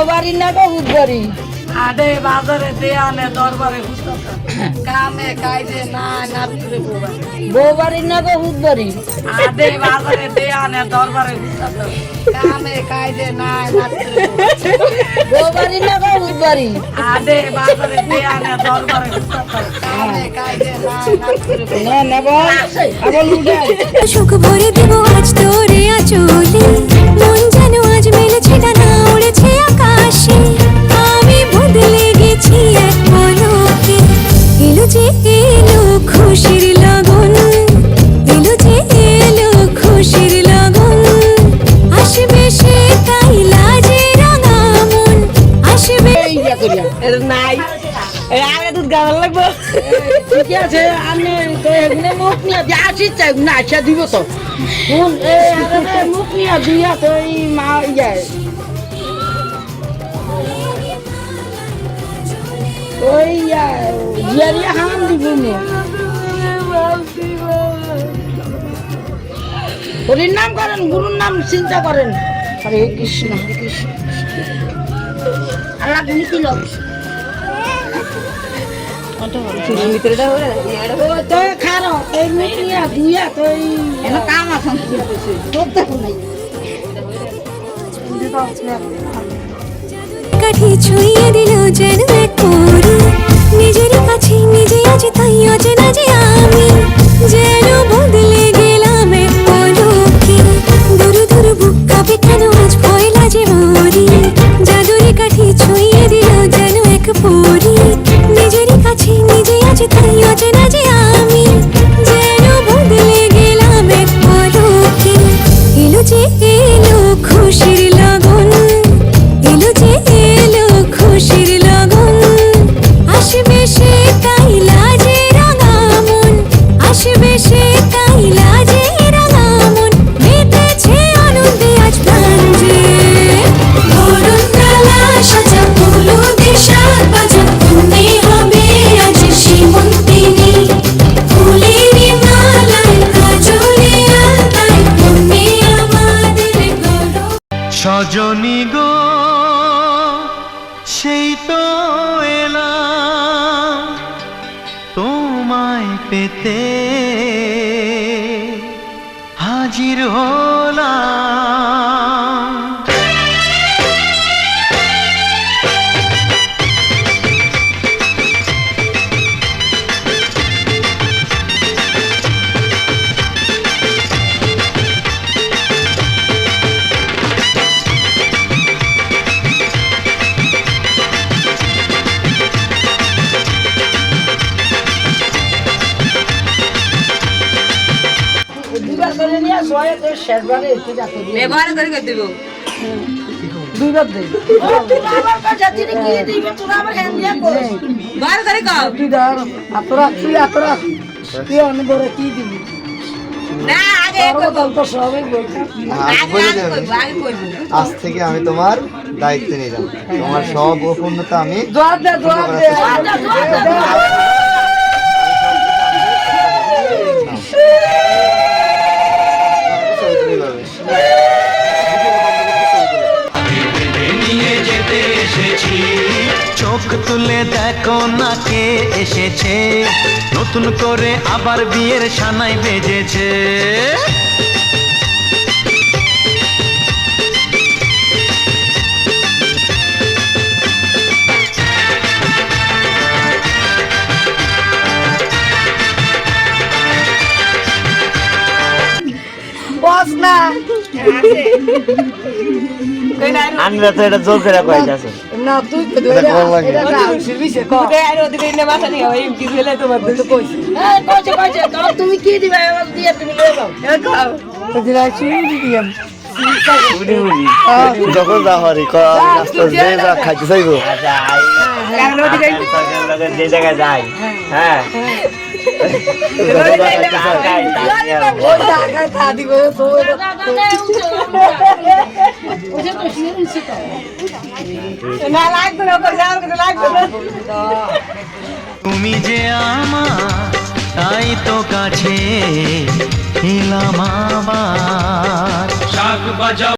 বাড়ি না গো হুদবাড়ি আডে বাজারে দেয়ানে দরবারে কামে কাইদে না নাচরে বউ বাড়ি না গো হুদবাড়ি আডে বাজারে দেয়ানে দরবারে কামে কাইদে না নাচরে বউ বাড়ি না গো হুদবাড়ি আডে বাজারে দেয়ানে দরবারে কামে কাইদে না নাচরে না না বল আবার উঠাই সুখ ভরে দেব আজ তোরে আচলে মন যেন আজ মেলেছে ডানা উড়েছে আকাশে আমি বদলে গেছি এক পলকে এলো যে এলো খুশির লগন এলো যে এলো খুশির লগন আসবে সে তাই লাজে রাঙা মন আসবে ইয়া করিয়া নাই এই আগে দুধ গাওয়ার লাগবো ঠিক আছে আমি তো এখানে মুখ নিয়ে দিয়ে আসি চাই না আচ্ছা দিব তো শুন এই আগে মুখ নিয়ে দিয়া তো এই মা যায় ওই জিয়ারিয়া হাম দিব নে হরির নাম করেন গুরুর নাম চিন্তা করেন হরে কৃষ্ণ হরে কৃষ্ণ আল্লাহ তুমি কি লোক ভিতরেটা হয়ে তো খারো এই মুখ নিয়ে দুইয়া তো এই কাম আছে তোর দেখো নাই কাঠি ছুঁয়ে দিল যেন এক পরি নিজের কাছে নিজে আজ তাই অচেনা যে আমি যেন বদলে গেলাম এক পলকে দূর দূর বুক কাঁপে কেন আজ পয়লা যে মরি জাদুরি কাঠি ছুঁয়ে দিল যেন এক পরি নিজের কাছে নিজে আজ তাই অচেনা যে আমি যেন বদলে গেলাম এক পলকে এলো যে এলো খুশির লগন এলো যে এলো খুশির লগন আসবে সে তাই লাজে রাঙা মন আসবে সে তাই লাজে রাঙা মন মেতেছে আনন্দে আজ প্রাণ যে বরণ ডালা সাজা ফুলো দেশার বাজা মনে হবে আজ সীমন্তিনী ফুলেরই মালায় কাজলে আলতায় মনে আমাদের গরম সজনী গো সেই তো এলাম তোমায় পেতে হাজির হলাম দুইবার করে নিয়ে সোয়ে তো শেষবারে একটু যাতে ব্যবহার করে দিব দুইবার দেই তোরা আবার কাছে দিনে কি দিবে তোরা আবার হ্যাঁ দিয়া করিস বার করে কও তুই ধর আতরা তুই অনেক বড় কি দিবি না আগে তো সবাই বলছে আগে করব আজ থেকে আমি তোমার দায়িত্ব নিলাম তোমার সব অপূর্ণতা আমি জোয়ার দে নিয়ে যেতে এসেছি চোখ তুলে দেখো না কে এসেছে নতুন করে আবার বিয়ের সানাই বেজেছে বস না আমরা তো এটা জোর করে কইতাছি না তুই এটা ভালো লাগে। এটা সার্ভিসে কর কইছে তো তুমি কি দিবে এবার দিয়ে তুমি লয়ে যাও দিলা চুরি দিয়াম বুড়ি যখন যা হরি রাস্তা যে যা খাইতে চাইবো যে জায়গায় যাই হ্যাঁ ওই টাকা থা দিব তো না লাগবে না ওপর যাও কিন্তু লাগবে না তুমি যে আমার তাই তো কাছে এলাম আবার শাক বাজাও